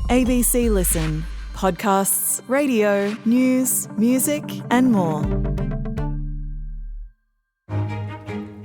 ABC Listen. Podcasts, radio, news, music and more.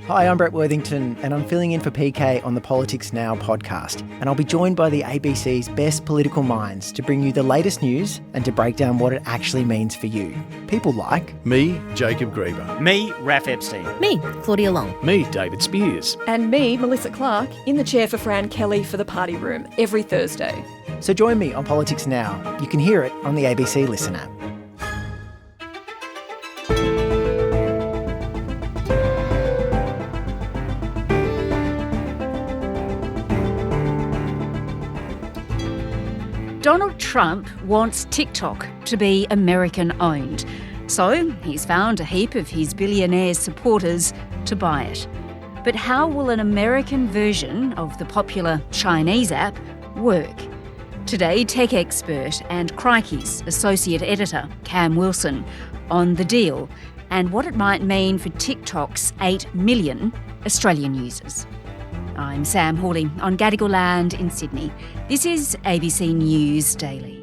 Hi, I'm Brett Worthington and I'm filling in for PK on the Politics Now podcast. And I'll be joined by the ABC's best political minds to bring you the latest news and to break down what it actually means for you. People like... Me, Jacob Grieber. Me, Raph Epstein. Me, Claudia Long. Me, David Spears. And me, Melissa Clark, in the chair for Fran Kelly for The Party Room every Thursday. So join me on Politics Now. You can hear it on the ABC Listen app. Donald Trump wants TikTok to be American-owned. So he's found a heap of his billionaire supporters to buy it. But how will an American version of the popular Chinese app work? Today, tech expert and Crikey's associate editor, Cam Wilson, on the deal and what it might mean for TikTok's 8 million Australian users. I'm Sam Hawley on Gadigal Land in Sydney. This is ABC News Daily.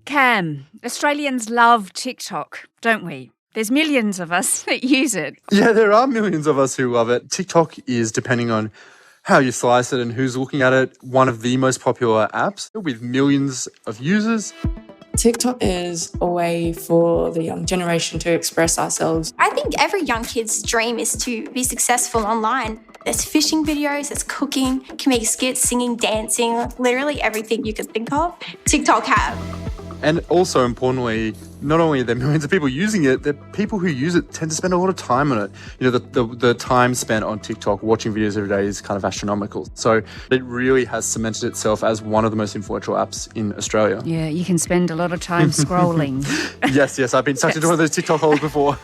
Cam, Australians love TikTok, don't we? There's millions of us that use it. Yeah, there are millions of us who love it. TikTok is, depending on how you slice it and who's looking at it, one of the most popular apps with millions of users. TikTok is a way for the young generation to express ourselves. I think every young kid's dream is to be successful online. There's fishing videos, there's cooking, comedic skits, singing, dancing, literally everything you could think of, TikTok have. And also, importantly, not only are there millions of people using it, the people who use it tend to spend a lot of time on it. You know, the time spent on TikTok watching videos every day is kind of astronomical. So it really has cemented itself as one of the most influential apps in Australia. Yeah, you can spend a lot of time scrolling. Yes, I've been sucked into one of those TikTok holes before.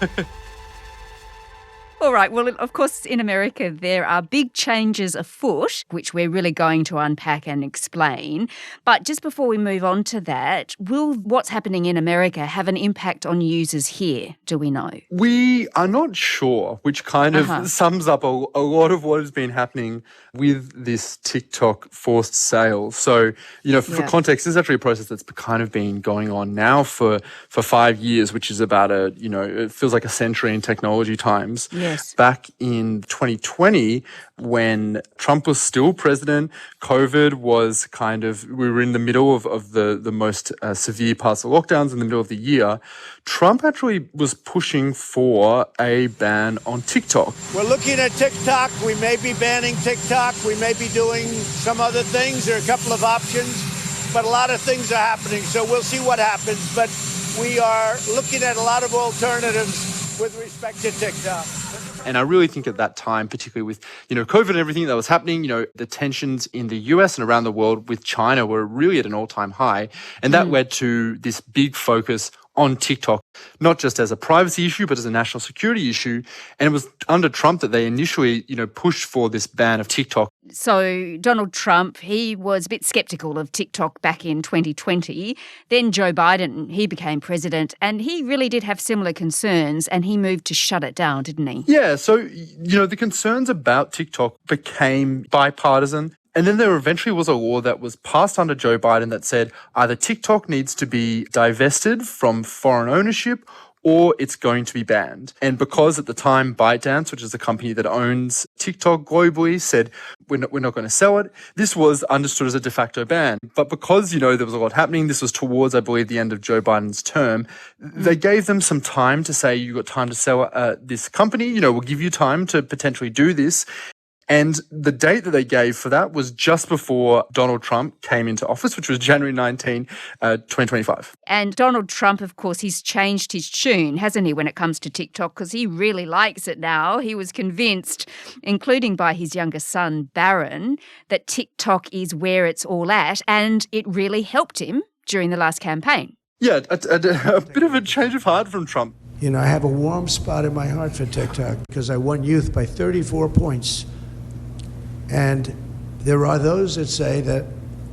All right, well, of course, in America, there are big changes afoot, which we're really going to unpack and explain. But just before we move on to that, will what's happening in America have an impact on users here? Do we know? We are not sure, which kind of sums up a lot of what has been happening with this TikTok forced sale. So, you know, for context, this is actually a process that's kind of been going on now for 5 years, which is about it feels like a century in technology times. Yes. Back in 2020, when Trump was still president, COVID was we were in the middle of the most severe parts of lockdowns in the middle of the year. Trump actually was pushing for a ban on TikTok. We're looking at TikTok. We may be banning TikTok. We may be doing some other things. There are a couple of options, but a lot of things are happening. So we'll see what happens. But we are looking at a lot of alternatives with respect to TikTok. And I really think at that time, particularly with, COVID and everything that was happening, the tensions in the US and around the world with China were really at an all-time high. And that led to this big focus on TikTok, not just as a privacy issue, but as a national security issue. And it was under Trump that they initially, pushed for this ban of TikTok. So Donald Trump, he was a bit sceptical of TikTok back in 2020. Then Joe Biden, he became president, and he really did have similar concerns, and he moved to shut it down, didn't he? Yeah, so, the concerns about TikTok became bipartisan. And then there eventually was a law that was passed under Joe Biden that said either TikTok needs to be divested from foreign ownership or it's going to be banned. And because at the time ByteDance, which is the company that owns TikTok globally, said we're not going to sell it, this was understood as a de facto ban. But because, there was a lot happening, this was towards, I believe, the end of Joe Biden's term, they gave them some time to say, you've got time to sell this company, we'll give you time to potentially do this. And the date that they gave for that was just before Donald Trump came into office, which was January 19, 2025. And Donald Trump, of course, he's changed his tune, hasn't he, when it comes to TikTok, because he really likes it now. He was convinced, including by his younger son, Barron, that TikTok is where it's all at, and it really helped him during the last campaign. Yeah, a bit of a change of heart from Trump. I have a warm spot in my heart for TikTok because I won youth by 34 points. And there are those that say that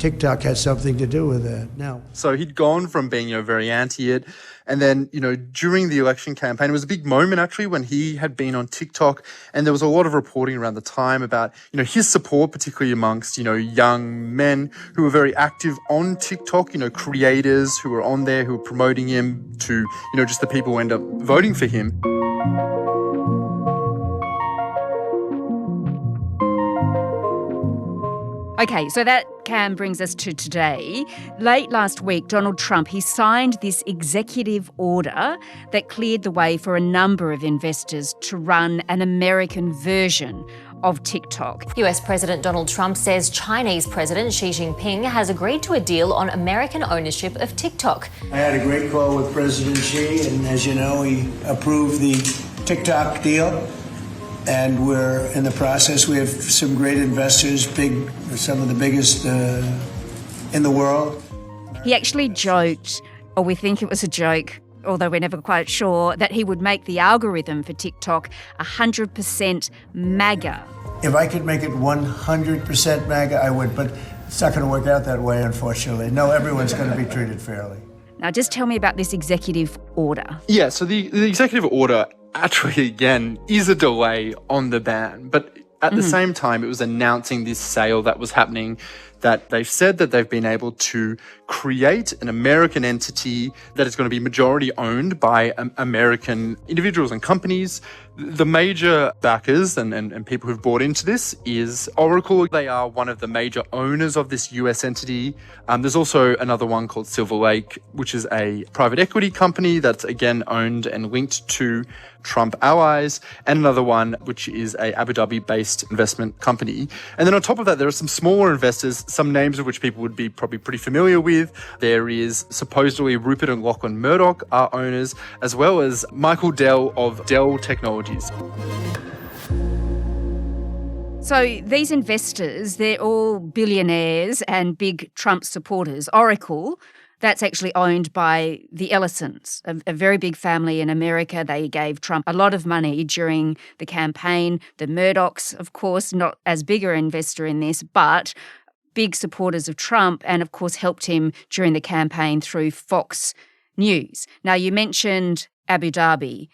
TikTok has something to do with that. Now, so he'd gone from being very anti it And then, during the election campaign, it was a big moment actually when he had been on TikTok, and there was a lot of reporting around the time about, his support, particularly amongst, young men who were very active on TikTok, creators who were on there, who were promoting him to, just the people who end up voting for him. Okay, so that, Cam, brings us to today. Late last week, Donald Trump, he signed this executive order that cleared the way for a number of investors to run an American version of TikTok. US President Donald Trump says Chinese President Xi Jinping has agreed to a deal on American ownership of TikTok. I had a great call with President Xi, and as you know, he approved the TikTok deal. And we're in the process. We have some great investors, some of the biggest in the world. He actually joked, or we think it was a joke, although we're never quite sure, that he would make the algorithm for TikTok 100% MAGA. If I could make it 100% MAGA, I would, but it's not going to work out that way, unfortunately. No, everyone's going to be treated fairly. Now, just tell me about this executive order. Yeah, so the executive order actually, again, is a delay on the ban. But at the same time, it was announcing this sale that was happening, that they've said that they've been able to create an American entity that is going to be majority owned by American individuals and companies. The major backers and people who've bought into this is Oracle. They are one of the major owners of this US entity. There's also another one called Silver Lake, which is a private equity company that's, again, owned and linked to Trump allies, and another one which is a Abu Dhabi-based investment company. And then on top of that, there are some smaller investors, some names of which people would be probably pretty familiar with. There is supposedly Rupert and Lachlan Murdoch are owners, as well as Michael Dell of Dell Technologies. So these investors, they're all billionaires and big Trump supporters. Oracle, that's actually owned by the Ellisons, a very big family in America. They gave Trump a lot of money during the campaign. The Murdochs, of course, not as big an investor in this, but big supporters of Trump, and of course helped him during the campaign through Fox News. Now, you mentioned Abu Dhabi.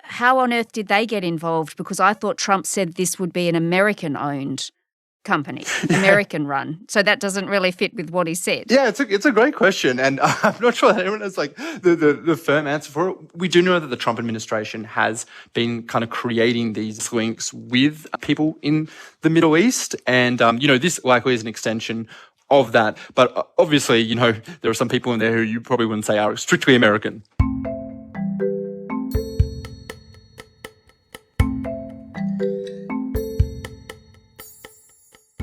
How on earth did they get involved? Because I thought Trump said this would be an American-owned company, American-run. So that doesn't really fit with what he said. Yeah, it's a great question, and I'm not sure that anyone has the firm answer for it. We do know that the Trump administration has been kind of creating these links with people in the Middle East, and this likely is an extension of that. But obviously, there are some people in there who you probably wouldn't say are strictly American.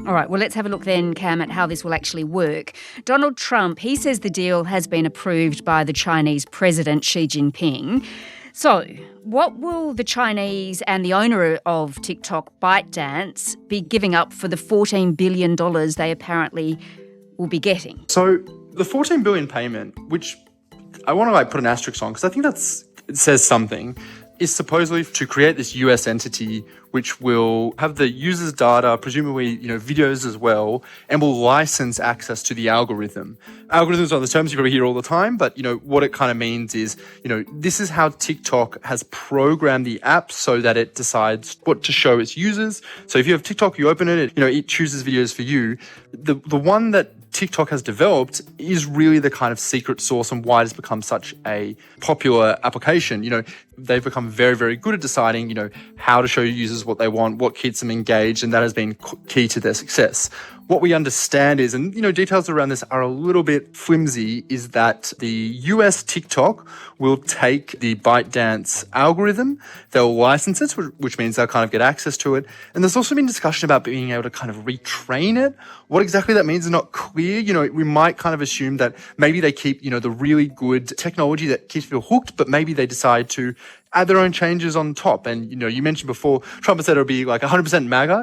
All right, well, let's have a look then, Cam, at how this will actually work. Donald Trump, he says the deal has been approved by the Chinese President Xi Jinping. So what will the Chinese and the owner of TikTok, ByteDance, be giving up for the $14 billion they apparently will be getting? So the $14 billion payment, which I want to put an asterisk on because I think it says something, is supposedly to create this US entity which will have the user's data, presumably, videos as well, and will license access to the algorithm. Algorithms are the terms you probably hear all the time, but, what it kind of means is, this is how TikTok has programmed the app so that it decides what to show its users. So if you have TikTok, you open it, it chooses videos for you. The one that TikTok has developed is really the kind of secret sauce and why it has become such a popular application. They've become very, very good at deciding, how to show users what they want, what keeps them engaged, and that has been key to their success. What we understand is, and details around this are a little bit flimsy, is that the US TikTok will take the ByteDance algorithm, they'll license it, which means they'll kind of get access to it. And there's also been discussion about being able to kind of retrain it. What exactly that means is not clear. We might kind of assume that maybe they keep, the really good technology that keeps people hooked, but maybe they decide to add their own changes on top. And, you mentioned before, Trump said it would be 100% MAGA.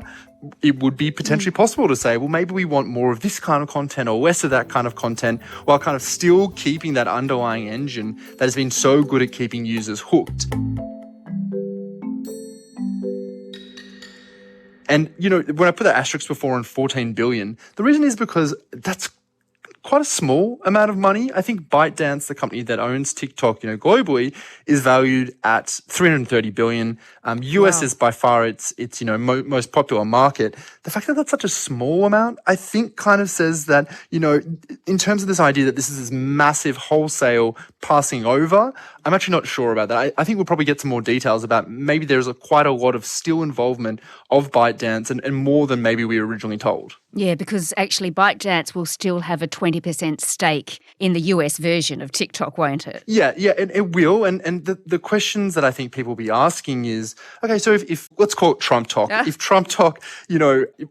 It would be potentially possible to say, well, maybe we want more of this kind of content or less of that kind of content, while kind of still keeping that underlying engine that has been so good at keeping users hooked. And, when I put that asterisk before on 14 billion, the reason is because that's quite a small amount of money. I think ByteDance, the company that owns TikTok, globally, is valued at $330 billion. US is by far its most popular market. The fact that that's such a small amount, I think kind of says that, in terms of this idea that this is this massive wholesale passing over, I'm actually not sure about that. I think we'll probably get some more details about maybe there's quite a lot of still involvement of ByteDance and more than maybe we were originally told. Yeah, because actually ByteDance will still have a 20% stake in the US version of TikTok, won't it? Yeah, and it will. And the questions that I think people will be asking is, okay, so if let's call it TrumpTok. If TrumpTok,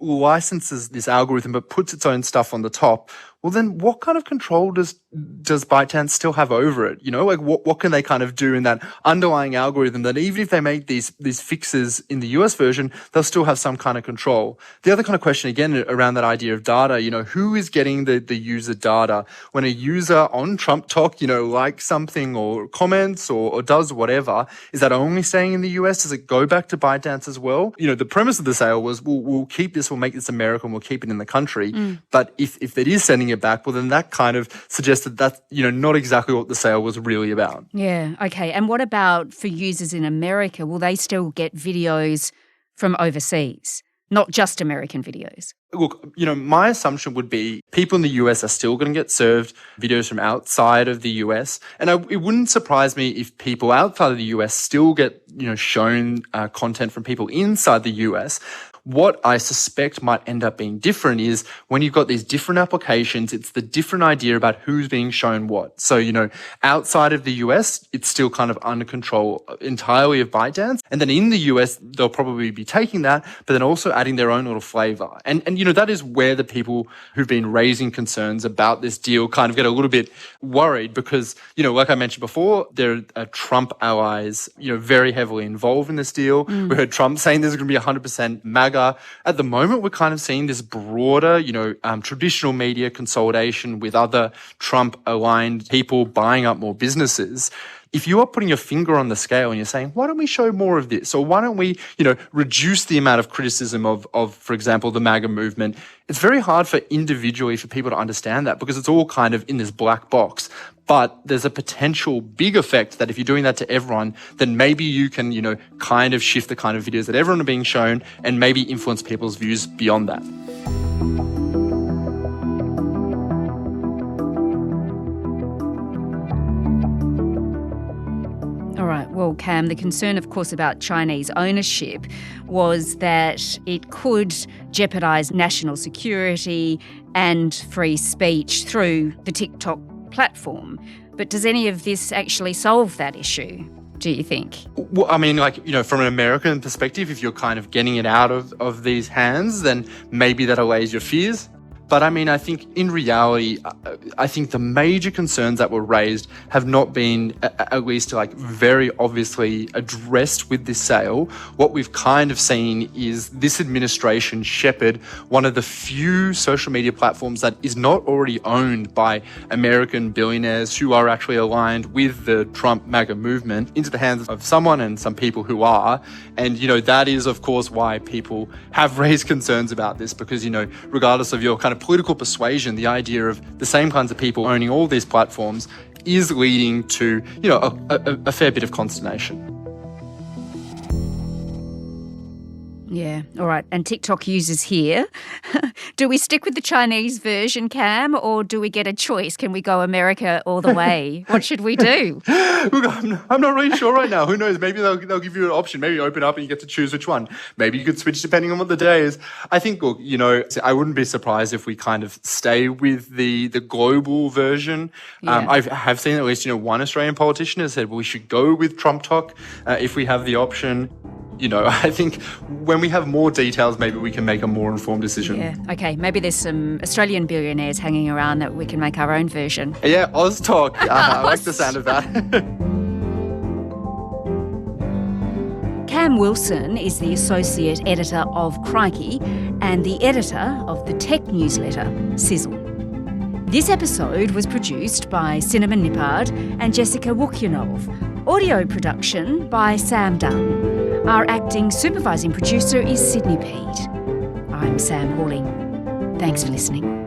licenses this algorithm but puts its own stuff on the top, well, then what kind of control does ByteDance still have over it? What can they kind of do in that underlying algorithm that even if they make these fixes in the US version, they'll still have some kind of control? The other kind of question, again, around that idea of data, who is getting the user data? When a user on TrumpTok, likes something or comments or does whatever, is that only staying in the US? Does it go back to ByteDance as well? The premise of the sale was we'll keep this, we'll make this American, we'll keep it in the country. But if it is sending it back, well, then that kind of suggests that that's, not exactly what the sale was really about. Yeah, okay. And what about for users in America? Will they still get videos from overseas, not just American videos? Look, my assumption would be people in the US are still going to get served videos from outside of the US. And it wouldn't surprise me if people outside of the US still get, shown content from people inside the US. What I suspect might end up being different is when you've got these different applications, it's the different idea about who's being shown what. So, outside of the US, it's still kind of under control entirely of ByteDance. And then in the US, they'll probably be taking that, but then also adding their own little flavor. And that is where the people who've been raising concerns about this deal kind of get a little bit worried because, like I mentioned before, there are Trump allies, very heavily involved in this deal. We heard Trump saying there's going to be 100% MAGA. At the moment, we're kind of seeing this broader, traditional media consolidation with other Trump-aligned people buying up more businesses. If you are putting your finger on the scale and you're saying, why don't we show more of this? Or why don't we, reduce the amount of criticism of, for example, the MAGA movement? It's very hard for people to understand that because it's all kind of in this black box. But there's a potential big effect that if you're doing that to everyone, then maybe you can, kind of shift the kind of videos that everyone are being shown and maybe influence people's views beyond that. All right. Well, Cam, the concern, of course, about Chinese ownership was that it could jeopardise national security and free speech through the TikTok platform. But does any of this actually solve that issue, do you think? Well, I mean, from an American perspective, if you're kind of getting it out of these hands, then maybe that allays your fears. But I mean, I think in reality, I think the major concerns that were raised have not been at least very obviously addressed with this sale. What we've kind of seen is this administration shepherd one of the few social media platforms that is not already owned by American billionaires who are actually aligned with the Trump MAGA movement into the hands of someone and some people who are. And, that is, of course, why people have raised concerns about this because, regardless of your kind of political persuasion, the idea of the same kinds of people owning all these platforms is leading to, a fair bit of consternation. Yeah, all right. And TikTok users here, do we stick with the Chinese version, Cam, or do we get a choice? Can we go America all the way? What should we do? Look, I'm not really sure right now. Who knows? Maybe they'll give you an option. Maybe you open up and you get to choose which one. Maybe you could switch depending on what the day is. I think, look, I wouldn't be surprised if we kind of stay with the global version. Yeah. I have seen at least, one Australian politician has said, well, we should go with TrumpTok if we have the option. I think when we have more details, maybe we can make a more informed decision. Yeah, okay. Maybe there's some Australian billionaires hanging around that we can make our own version. Yeah, OzTalk. I like the sound of that. Cam Wilson is the associate editor of Crikey and the editor of the tech newsletter Sizzle. This episode was produced by Cinnamon Nippard and Jessica Wukyanov. Audio production by Sam Dunn. Our acting supervising producer is Sydney Pede. I'm Sam Hawley. Thanks for listening.